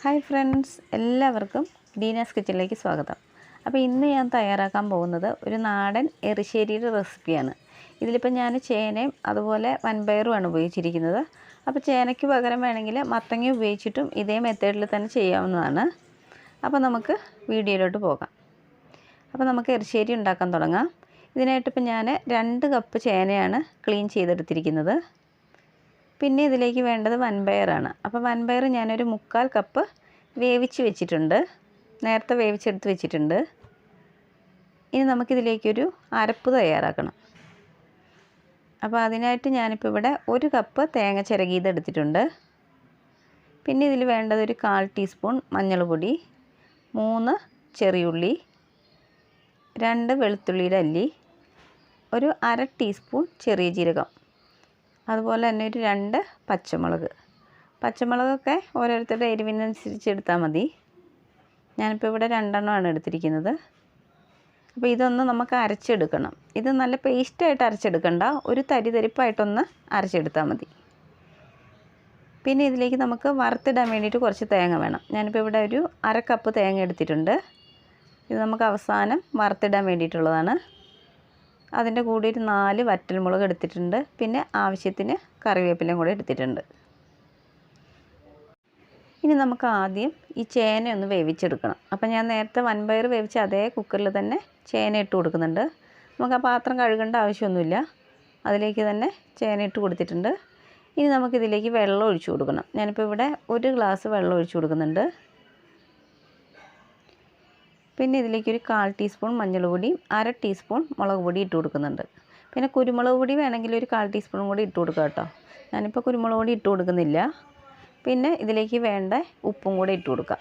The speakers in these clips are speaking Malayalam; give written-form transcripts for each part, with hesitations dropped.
ഹായ് ഫ്രണ്ട്സ്, എല്ലാവർക്കും ഗ്രീനാസ് കിച്ചണിലേക്ക് സ്വാഗതം. അപ്പോൾ ഇന്ന് ഞാൻ തയ്യാറാക്കാൻ പോകുന്നത് ഒരു നാടൻ എറിശ്ശേരിയുടെ റെസിപ്പിയാണ്. ഇതിലിപ്പോൾ ഞാൻ ചേനയും അതുപോലെ വൻപയറുമാണ് ഉപയോഗിച്ചിരിക്കുന്നത്. അപ്പോൾ ചേനയ്ക്ക് പകരം വേണമെങ്കിൽ മത്തങ്ങ ഉപയോഗിച്ചിട്ടും ഇതേ മെത്തേഡിൽ തന്നെ ചെയ്യാവുന്നതാണ്. അപ്പോൾ നമുക്ക് വീഡിയോയിലോട്ട് പോകാം. അപ്പോൾ നമുക്ക് എറിശ്ശേരി ഉണ്ടാക്കാൻ തുടങ്ങാം. ഇതിനായിട്ടിപ്പോൾ ഞാൻ 2 കപ്പ് ചേനയാണ് ക്ലീൻ ചെയ്തെടുത്തിരിക്കുന്നത്. പിന്നെ ഇതിലേക്ക് വേണ്ടത് വൻപയറാണ്. അപ്പോൾ വൻപയർ ഞാനൊരു 3/4 കപ്പ് വേവിച്ച് വെച്ചിട്ടുണ്ട്, നേരത്തെ വേവിച്ചെടുത്ത് വെച്ചിട്ടുണ്ട്. ഇനി നമുക്കിതിലേക്കൊരു അരപ്പ് തയ്യാറാക്കണം. അപ്പോൾ അതിനായിട്ട് ഞാനിപ്പോൾ ഇവിടെ 1 കപ്പ് തേങ്ങ ചിരകിയതെടുത്തിട്ടുണ്ട്. പിന്നെ ഇതിൽ വേണ്ടത് ഒരു 1/4 ടീസ്പൂൺ മഞ്ഞൾപ്പൊടി, 3 ചെറിയുള്ളി, 2 വെളുത്തുള്ളിയുടെ അല്ലി, ഒരു 1/2 ടീസ്പൂൺ ചെറിയ ജീരകം, അതുപോലെ തന്നെ ഒരു 2 പച്ചമുളക്. പച്ചമുളകൊക്കെ ഓരോരുത്തരുടെ എരിവിനനുസരിച്ച് എടുത്താൽ മതി. ഞാനിപ്പോൾ ഇവിടെ 2 എണ്ണമാണ് എടുത്തിരിക്കുന്നത്. അപ്പോൾ ഇതൊന്ന് നമുക്ക് അരച്ചെടുക്കണം. ഇത് നല്ല പേസ്റ്റായിട്ട് അരച്ചെടുക്കണ്ട, ഒരു തരിതരിപ്പായിട്ടൊന്ന് അരച്ചെടുത്താൽ മതി. പിന്നെ ഇതിലേക്ക് നമുക്ക് വറുത്തിടാൻ വേണ്ടിയിട്ട് കുറച്ച് തേങ്ങ വേണം. ഞാനിപ്പോൾ ഇവിടെ ഒരു 1/2 കപ്പ് തേങ്ങ എടുത്തിട്ടുണ്ട്. ഇത് നമുക്ക് അവസാനം വറുത്തിടാൻ വേണ്ടിയിട്ടുള്ളതാണ്. അതിൻ്റെ കൂടെ ഒരു 4 വറ്റൽമുളക് എടുത്തിട്ടുണ്ട്. പിന്നെ ആവശ്യത്തിന് കറിവേപ്പിലയും കൂടെ എടുത്തിട്ടുണ്ട്. ഇനി നമുക്ക് ആദ്യം ഈ ചേന ഒന്ന് വേവിച്ചെടുക്കണം. അപ്പോൾ ഞാൻ നേരത്തെ വൻപയർ വേവിച്ച അതേ കുക്കറിൽ തന്നെ ചേന ഇട്ട് കൊടുക്കുന്നുണ്ട്. നമുക്ക് ആ പാത്രം കഴുകേണ്ട ആവശ്യമൊന്നുമില്ല, അതിലേക്ക് തന്നെ ചേന ഇട്ട് കൊടുത്തിട്ടുണ്ട്. ഇനി നമുക്കിതിലേക്ക് വെള്ളം ഒഴിച്ചു കൊടുക്കണം. ഞാനിപ്പോൾ ഇവിടെ 1 ഗ്ലാസ് വെള്ളം ഒഴിച്ചു കൊടുക്കുന്നുണ്ട്. പിന്നെ ഇതിലേക്ക് ഒരു 1/4 ടീസ്പൂൺ മഞ്ഞൾപ്പൊടിയും 1/2 ടീസ്പൂൺ മുളക് പൊടി ഇട്ട് കൊടുക്കുന്നുണ്ട്. പിന്നെ കുരുമുളക് പൊടി വേണമെങ്കിൽ ഒരു 1/4 ടീസ്പൂണും കൂടി ഇട്ട് കൊടുക്കുക കേട്ടോ. ഞാനിപ്പോൾ കുരുമുളക് പൊടി ഇട്ട് കൊടുക്കുന്നില്ല. പിന്നെ ഇതിലേക്ക് വേണ്ട ഉപ്പും കൂടെ ഇട്ട് കൊടുക്കാം.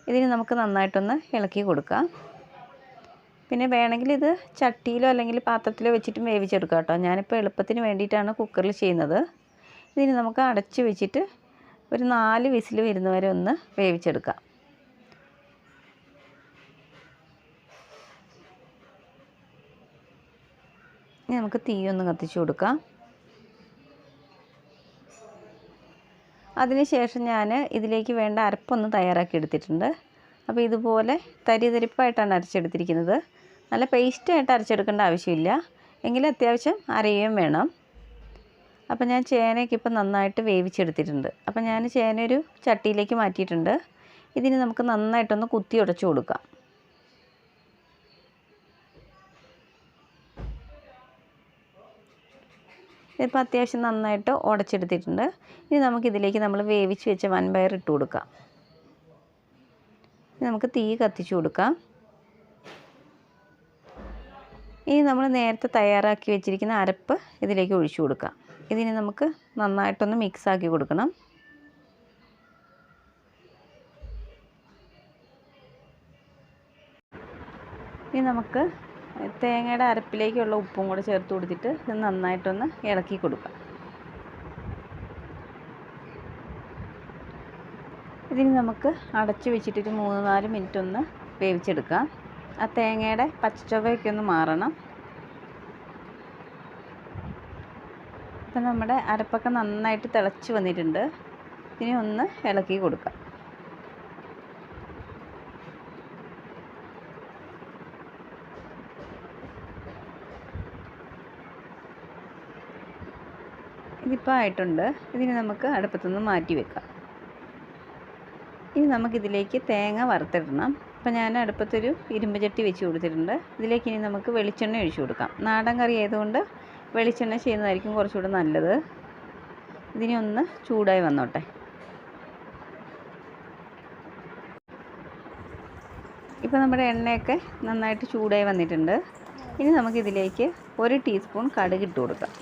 ഇതിന് നമുക്ക് നന്നായിട്ടൊന്ന് ഇളക്കി കൊടുക്കാം. പിന്നെ വേണമെങ്കിൽ ഇത് ചട്ടിയിലോ അല്ലെങ്കിൽ പാത്രത്തിലോ വെച്ചിട്ടും വേവിച്ചെടുക്കാം കേട്ടോ. ഞാനിപ്പോൾ എളുപ്പത്തിന് വേണ്ടിയിട്ടാണ് കുക്കറിൽ ചെയ്യുന്നത്. ഇതിന് നമുക്ക് അടച്ച് വെച്ചിട്ട് ഒരു 4 വിസിൽ വരുന്നവരെ ഒന്ന് വേവിച്ചെടുക്കാം. ഇനി നമുക്ക് തീ ഒന്ന് കത്തിച്ച് കൊടുക്കാം. അതിനുശേഷം ഞാൻ ഇതിലേക്ക് വേണ്ട അരപ്പൊന്ന് തയ്യാറാക്കി എടുത്തിട്ടുണ്ട്. അപ്പോൾ ഇതുപോലെ തരിതരിപ്പായിട്ടാണ് അരച്ചെടുത്തിരിക്കുന്നത്. നല്ല പേസ്റ്റായിട്ട് അരച്ചെടുക്കേണ്ട ആവശ്യമില്ല, എങ്കിലും അത്യാവശ്യം അരയുകയും വേണം. അപ്പോൾ ഞാൻ ചേനയൊക്കെ ഇപ്പം നന്നായിട്ട് വേവിച്ചെടുത്തിട്ടുണ്ട്. അപ്പോൾ ഞാൻ ചേന ഒരു ചട്ടിയിലേക്ക് മാറ്റിയിട്ടുണ്ട്. ഇതിന് നമുക്ക് നന്നായിട്ടൊന്ന് കുത്തി ഉടച്ചു കൊടുക്കാം. ഇതിപ്പോൾ അത്യാവശ്യം നന്നായിട്ട് ഉടച്ചെടുത്തിട്ടുണ്ട്. ഇനി നമുക്കിതിലേക്ക് നമ്മൾ വേവിച്ച് വെച്ച വൻപയർ ഇട്ട് കൊടുക്കാം. ഇനി നമുക്ക് തീ കത്തിച്ച് കൊടുക്കാം. ഇനി നമ്മൾ നേരത്തെ തയ്യാറാക്കി വെച്ചിരിക്കുന്ന അരപ്പ് ഇതിലേക്ക് ഒഴിച്ചു കൊടുക്കാം. ഇതിന് നമുക്ക് നന്നായിട്ടൊന്ന് മിക്സാക്കി കൊടുക്കണം. ഇനി നമുക്ക് തേങ്ങയുടെ അരപ്പിലേക്കുള്ള ഉപ്പും കൂടെ ചേർത്ത് കൊടുത്തിട്ട് ഇത് നന്നായിട്ടൊന്ന് ഇളക്കി കൊടുക്കാം. ഇതിന് നമുക്ക് അടച്ച് വെച്ചിട്ടൊരു 3-4 മിനിറ്റ് ഒന്ന് വേവിച്ചെടുക്കാം. ആ തേങ്ങയുടെ പച്ചച്ചൊവയൊക്കെ ഒന്ന് മാറണം. ഇപ്പം നമ്മുടെ അരപ്പൊക്കെ നന്നായിട്ട് തിളച്ച് വന്നിട്ടുണ്ട്. ഇനി ഒന്ന് ഇളക്കി കൊടുക്കാം. ഇതിപ്പോൾ ആയിട്ടുണ്ട്. ഇതിന് നമുക്ക് അടുപ്പത്തുനിന്ന് മാറ്റി വെക്കാം. ഇനി നമുക്കിതിലേക്ക് തേങ്ങ വറുത്തിടണം. അപ്പോൾ ഞാൻ അടുപ്പത്തൊരു ഇരുമ്പ് ചട്ടി വെച്ച് കൊടുത്തിട്ടുണ്ട്. ഇതിലേക്ക് ഇനി നമുക്ക് വെളിച്ചെണ്ണ ഒഴിച്ചു കൊടുക്കാം. നാടൻ കറി ആയതുകൊണ്ട് വെളിച്ചെണ്ണ ചെയ്യുന്നതായിരിക്കും കുറച്ചുകൂടെ നല്ലത്. ഇതിനെ ഒന്ന് ചൂടായി വന്നോട്ടെ. ഇപ്പോൾ നമ്മുടെ എണ്ണയൊക്കെ നന്നായിട്ട് ചൂടായി വന്നിട്ടുണ്ട്. ഇനി നമുക്കിതിലേക്ക് 1 ടീസ്പൂൺ കടുക് ഇട്ട് കൊടുക്കാം.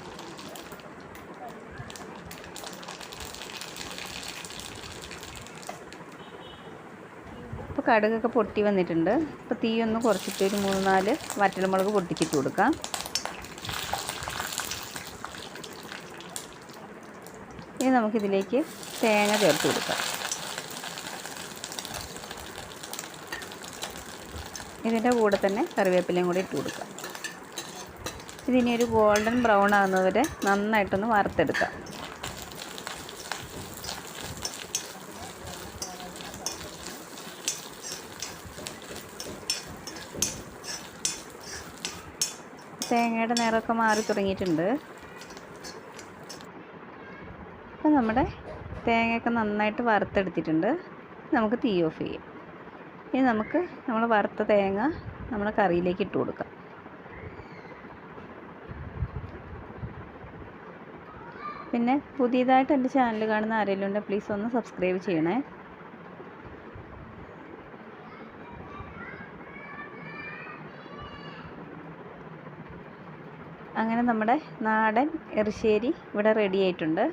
ഇപ്പോൾ കടുകൊക്കെ പൊട്ടി വന്നിട്ടുണ്ട്. ഇപ്പോൾ തീ ഒന്ന് കുറച്ചിട്ട് ഒരു 3-4 വറ്റൽമുളക് പൊട്ടിച്ചിട്ട് കൊടുക്കാം. ഇനി നമുക്കിതിലേക്ക് തേങ്ങ ചേർത്ത് കൊടുക്കാം. ഇതിൻ്റെ കൂടെ തന്നെ കറിവേപ്പിലയും കൂടി ഇട്ട് കൊടുക്കാം. ഇതിനി ഒരു ഗോൾഡൻ ബ്രൗൺ ആകുന്നതുവരെ നന്നായിട്ടൊന്ന് വറുത്തെടുക്കാം. തേങ്ങയുടെ നിറമൊക്കെ മാറി തുടങ്ങിയിട്ടുണ്ട്. അപ്പോൾ നമ്മുടെ തേങ്ങയൊക്കെ നന്നായിട്ട് വറുത്തെടുത്തിട്ടുണ്ട്. നമുക്ക് തീ ഓഫ് ചെയ്യാം. ഇനി നമുക്ക് നമ്മൾ വറുത്ത തേങ്ങ നമ്മുടെ കറിയിലേക്ക് ഇട്ട് കൊടുക്കാം. പിന്നെ പുതിയതായിട്ട് എൻ്റെ ചാനൽ കാണുന്ന ആരെങ്കിലും ഉണ്ടെങ്കിൽ പ്ലീസ് ഒന്ന് സബ്സ്ക്രൈബ് ചെയ്യണേ. അങ്ങനെ നമ്മുടെ നാടൻ എറിശ്ശേരി ഇവിടെ റെഡി ആയിട്ടുണ്ട്.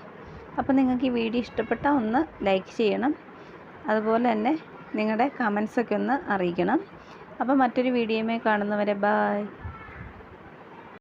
അപ്പോൾ നിങ്ങൾക്ക് ഈ വീഡിയോ ഇഷ്ടപ്പെട്ടാൽ ഒന്ന് ലൈക്ക് ചെയ്യണം. അതുപോലെ തന്നെ നിങ്ങളുടെ കമൻസൊക്കെ ഒന്ന് അറിയിക്കണം. അപ്പോൾ മറ്റൊരു വീഡിയോയുമായി കാണുന്നവരെ ബായ്.